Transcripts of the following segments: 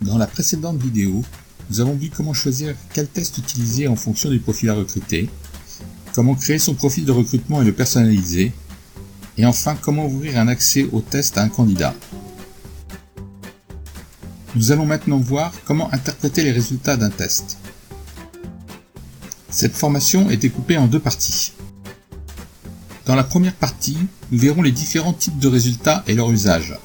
Dans la précédente vidéo, nous avons vu comment choisir quel test utiliser en fonction du profil à recruter, comment créer son profil de recrutement et le personnaliser, et enfin comment ouvrir un accès au test à un candidat. Nous allons maintenant voir comment interpréter les résultats d'un test. Cette formation est découpée en deux parties. Dans la première partie, nous verrons les différents types de résultats et leur usage.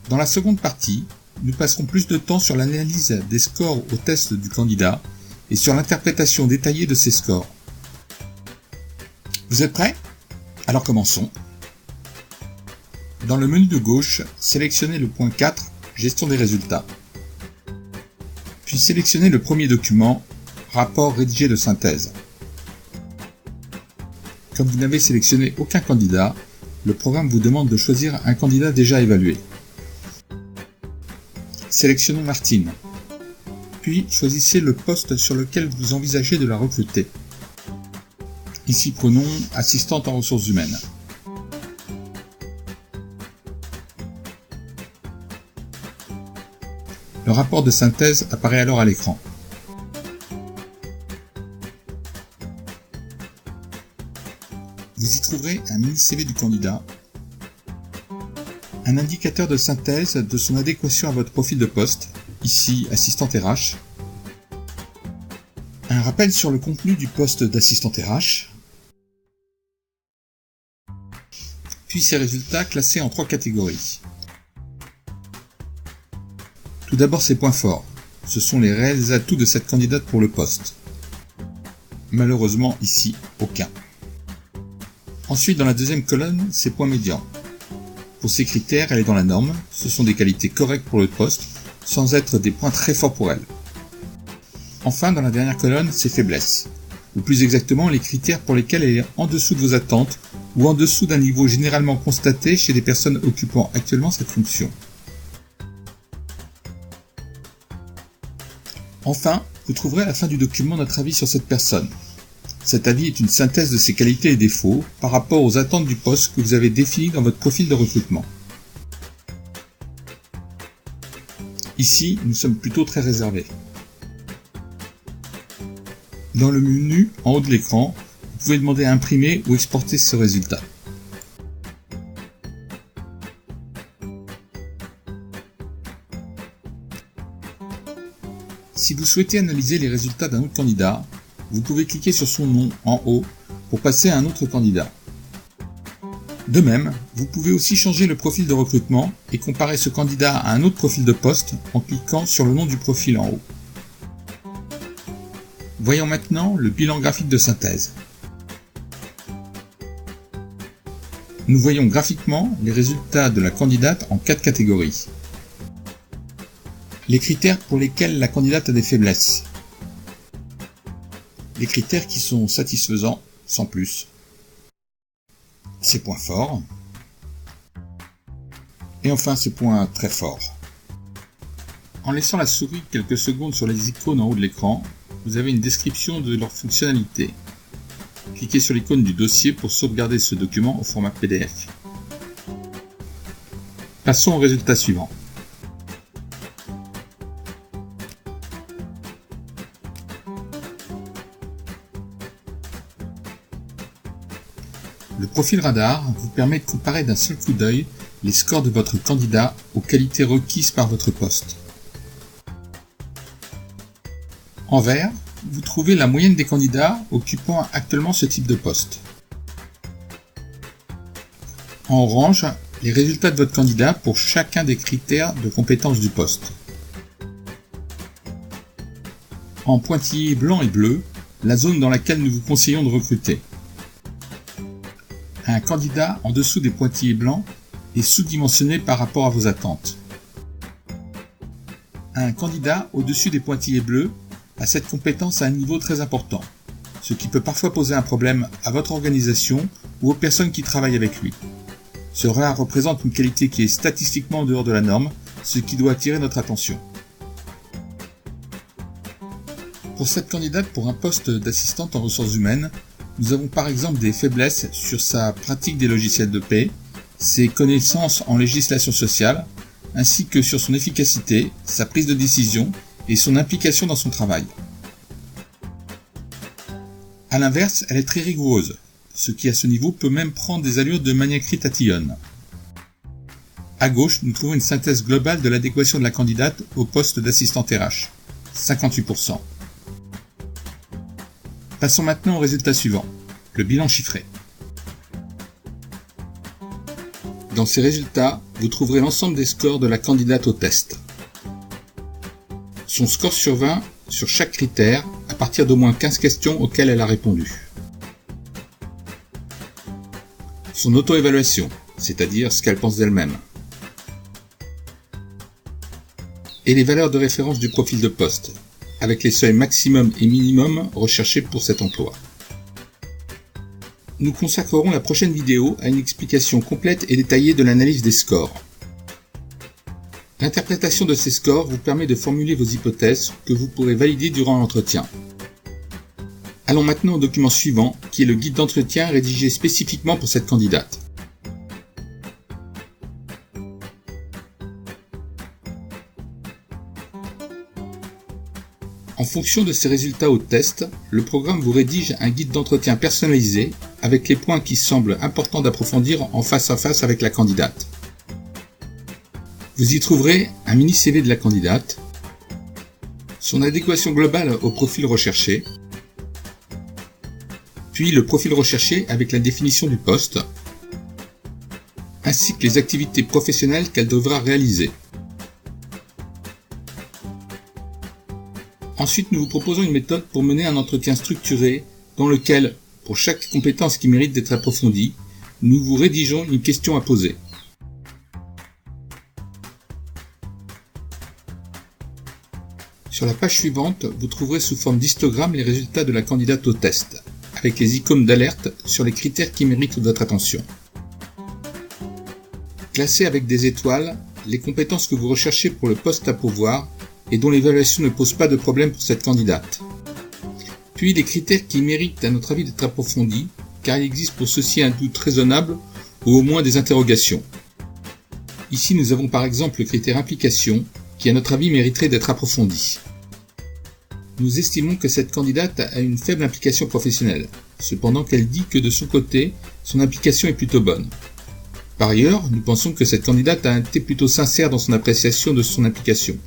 Dans la seconde partie, nous passerons plus de temps sur l'analyse des scores au test du candidat et sur l'interprétation détaillée de ces scores. Vous êtes prêts? Alors commençons. Dans le menu de gauche, sélectionnez le point 4, Gestion des résultats. Puis sélectionnez le premier document, Rapport rédigé de synthèse. Comme vous n'avez sélectionné aucun candidat, le programme vous demande de choisir un candidat déjà évalué. Sélectionnons Martine. Puis choisissez le poste sur lequel vous envisagez de la recruter. Ici prenons assistante en ressources humaines. Le rapport de synthèse apparaît alors à l'écran. Vous y trouverez un mini CV du candidat, un indicateur de synthèse de son adéquation à votre profil de poste, ici assistante RH, un rappel sur le contenu du poste d'assistante RH, puis ses résultats classés en 3 catégories. Tout d'abord ses points forts, ce sont les réels atouts de cette candidate pour le poste. Malheureusement ici, aucun. Ensuite, dans la deuxième colonne, ses points médians. Pour ces critères, elle est dans la norme, ce sont des qualités correctes pour le poste, sans être des points très forts pour elle. Enfin, dans la dernière colonne, ses faiblesses, ou plus exactement les critères pour lesquels elle est en dessous de vos attentes, ou en dessous d'un niveau généralement constaté chez les personnes occupant actuellement cette fonction. Enfin, vous trouverez à la fin du document notre avis sur cette personne. Cet avis est une synthèse de ses qualités et défauts par rapport aux attentes du poste que vous avez défini dans votre profil de recrutement. Ici, nous sommes plutôt très réservés. Dans le menu en haut de l'écran, vous pouvez demander à imprimer ou exporter ce résultat. Si vous souhaitez analyser les résultats d'un autre candidat, vous pouvez cliquer sur son nom en haut pour passer à un autre candidat. De même, vous pouvez aussi changer le profil de recrutement et comparer ce candidat à un autre profil de poste en cliquant sur le nom du profil en haut. Voyons maintenant le bilan graphique de synthèse. Nous voyons graphiquement les résultats de la candidate en 4 catégories. Les critères pour lesquels la candidate a des faiblesses. Les critères qui sont satisfaisants, sans plus. Ses points forts. Et enfin ses points très forts. En laissant la souris quelques secondes sur les icônes en haut de l'écran, vous avez une description de leur fonctionnalité. Cliquez sur l'icône du dossier pour sauvegarder ce document au format PDF. Passons au résultat suivant. Le profil radar vous permet de comparer d'un seul coup d'œil les scores de votre candidat aux qualités requises par votre poste. En vert, vous trouvez la moyenne des candidats occupant actuellement ce type de poste. En orange, les résultats de votre candidat pour chacun des critères de compétence du poste. En pointillés blanc et bleu, la zone dans laquelle nous vous conseillons de recruter. Un candidat en dessous des pointillés blancs est sous-dimensionné par rapport à vos attentes. Un candidat au-dessus des pointillés bleus a cette compétence à un niveau très important, ce qui peut parfois poser un problème à votre organisation ou aux personnes qui travaillent avec lui. Cela représente une qualité qui est statistiquement en dehors de la norme, ce qui doit attirer notre attention. Pour cette candidate pour un poste d'assistante en ressources humaines, nous avons par exemple des faiblesses sur sa pratique des logiciels de paie, ses connaissances en législation sociale, ainsi que sur son efficacité, sa prise de décision et son implication dans son travail. A l'inverse, elle est très rigoureuse, ce qui à ce niveau peut même prendre des allures de maniaquerie tatillonne. À gauche, nous trouvons une synthèse globale de l'adéquation de la candidate au poste d'assistante RH, 58%. Passons maintenant au résultat suivant, le bilan chiffré. Dans ces résultats, vous trouverez l'ensemble des scores de la candidate au test. Son score sur 20 sur chaque critère à partir d'au moins 15 questions auxquelles elle a répondu. Son auto-évaluation, c'est-à-dire ce qu'elle pense d'elle-même. Et les valeurs de référence du profil de poste, avec les seuils maximum et minimum recherchés pour cet emploi. Nous consacrerons la prochaine vidéo à une explication complète et détaillée de l'analyse des scores. L'interprétation de ces scores vous permet de formuler vos hypothèses que vous pourrez valider durant l'entretien. Allons maintenant au document suivant, qui est le guide d'entretien rédigé spécifiquement pour cette candidate. En fonction de ces résultats au test, le programme vous rédige un guide d'entretien personnalisé avec les points qui semblent importants d'approfondir en face à face avec la candidate. Vous y trouverez un mini CV de la candidate, son adéquation globale au profil recherché, puis le profil recherché avec la définition du poste, ainsi que les activités professionnelles qu'elle devra réaliser. Ensuite, nous vous proposons une méthode pour mener un entretien structuré dans lequel, pour chaque compétence qui mérite d'être approfondie, nous vous rédigeons une question à poser. Sur la page suivante, vous trouverez sous forme d'histogramme les résultats de la candidate au test, avec les icônes d'alerte sur les critères qui méritent votre attention. Classez avec des étoiles les compétences que vous recherchez pour le poste à pourvoir et dont l'évaluation ne pose pas de problème pour cette candidate. Puis les critères qui méritent à notre avis d'être approfondis, car il existe pour ceux-ci un doute raisonnable ou au moins des interrogations. Ici nous avons par exemple le critère implication, qui à notre avis mériterait d'être approfondi. Nous estimons que cette candidate a une faible implication professionnelle, cependant qu'elle dit que de son côté, son implication est plutôt bonne. Par ailleurs, nous pensons que cette candidate a été plutôt sincère dans son appréciation de son implication.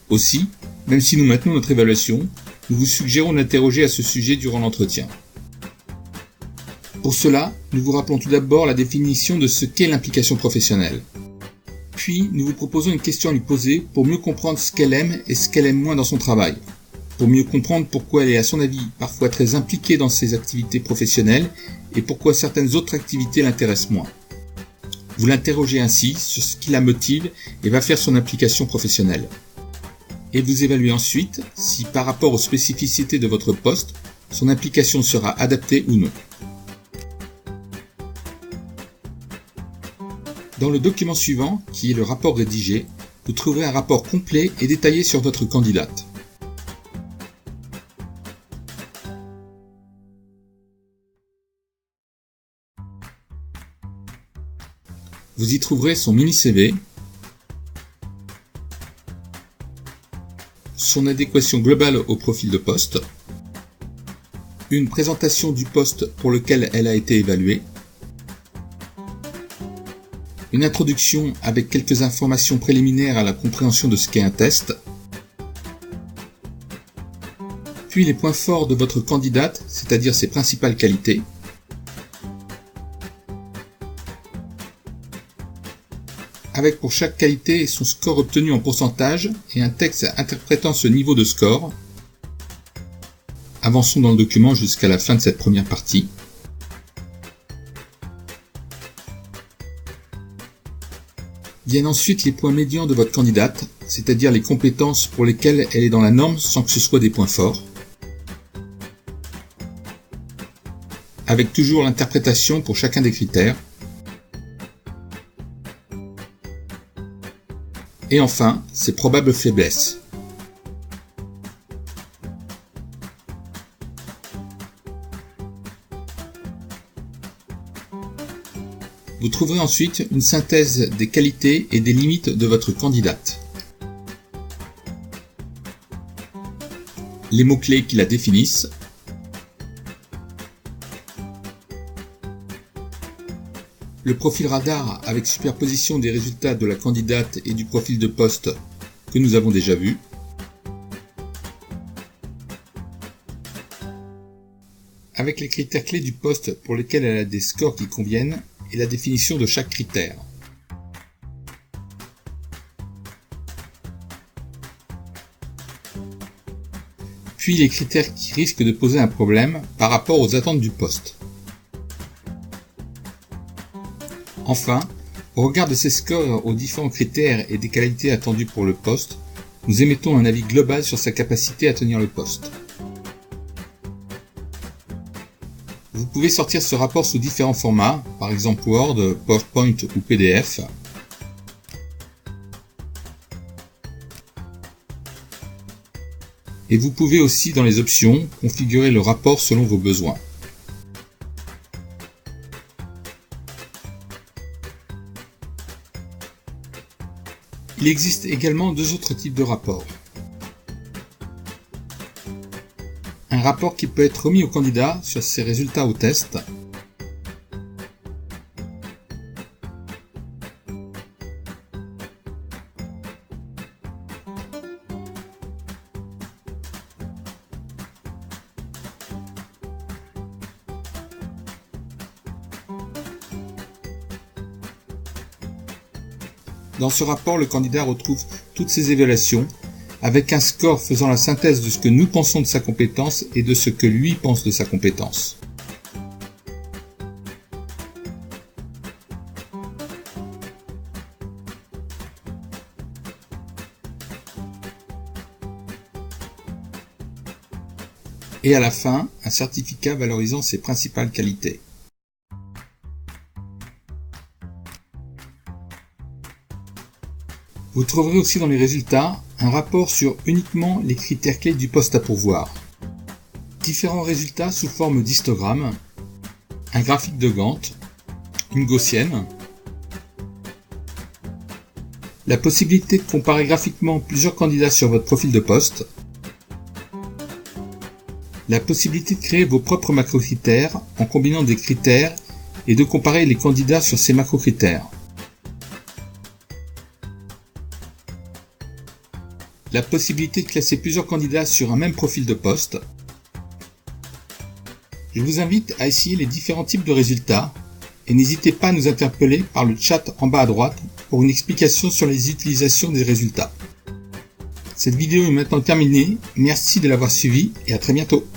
Aussi, même si nous maintenons notre évaluation, nous vous suggérons d'interroger à ce sujet durant l'entretien. Pour cela, nous vous rappelons tout d'abord la définition de ce qu'est l'implication professionnelle. Puis, nous vous proposons une question à lui poser pour mieux comprendre ce qu'elle aime et ce qu'elle aime moins dans son travail, pour mieux comprendre pourquoi elle est à son avis parfois très impliquée dans ses activités professionnelles et pourquoi certaines autres activités l'intéressent moins. Vous l'interrogez ainsi sur ce qui la motive et va faire son implication professionnelle. Et vous évaluez ensuite si par rapport aux spécificités de votre poste, son implication sera adaptée ou non. Dans le document suivant, qui est le rapport rédigé, vous trouverez un rapport complet et détaillé sur votre candidate. Vous y trouverez son mini-CV, son adéquation globale au profil de poste, une présentation du poste pour lequel elle a été évaluée, une introduction avec quelques informations préliminaires à la compréhension de ce qu'est un test, puis les points forts de votre candidate, c'est-à-dire ses principales qualités, avec pour chaque qualité son score obtenu en pourcentage et un texte interprétant ce niveau de score. Avançons dans le document jusqu'à la fin de cette première partie. Viennent ensuite les points médians de votre candidate, c'est-à-dire les compétences pour lesquelles elle est dans la norme sans que ce soit des points forts, avec toujours l'interprétation pour chacun des critères. Et enfin, ses probables faiblesses. Vous trouverez ensuite une synthèse des qualités et des limites de votre candidate. Les mots-clés qui la définissent, le profil radar avec superposition des résultats de la candidate et du profil de poste que nous avons déjà vu, avec les critères clés du poste pour lesquels elle a des scores qui conviennent et la définition de chaque critère. Puis les critères qui risquent de poser un problème par rapport aux attentes du poste. Enfin, au regard de ces scores aux différents critères et des qualités attendues pour le poste, nous émettons un avis global sur sa capacité à tenir le poste. Vous pouvez sortir ce rapport sous différents formats, par exemple Word, PowerPoint ou PDF. Et vous pouvez aussi, dans les options, configurer le rapport selon vos besoins. Il existe également deux autres types de rapports. Un rapport qui peut être remis au candidat sur ses résultats au test. Dans ce rapport, le candidat retrouve toutes ses évaluations, avec un score faisant la synthèse de ce que nous pensons de sa compétence et de ce que lui pense de sa compétence. Et à la fin, un certificat valorisant ses principales qualités. Vous trouverez aussi dans les résultats un rapport sur uniquement les critères clés du poste à pourvoir. Différents résultats sous forme d'histogramme, un graphique de Gantt, une gaussienne, la possibilité de comparer graphiquement plusieurs candidats sur votre profil de poste, la possibilité de créer vos propres macrocritères en combinant des critères et de comparer les candidats sur ces macrocritères. La possibilité de classer plusieurs candidats sur un même profil de poste. Je vous invite à essayer les différents types de résultats et n'hésitez pas à nous interpeller par le chat en bas à droite pour une explication sur les utilisations des résultats. Cette vidéo est maintenant terminée, merci de l'avoir suivie et à très bientôt.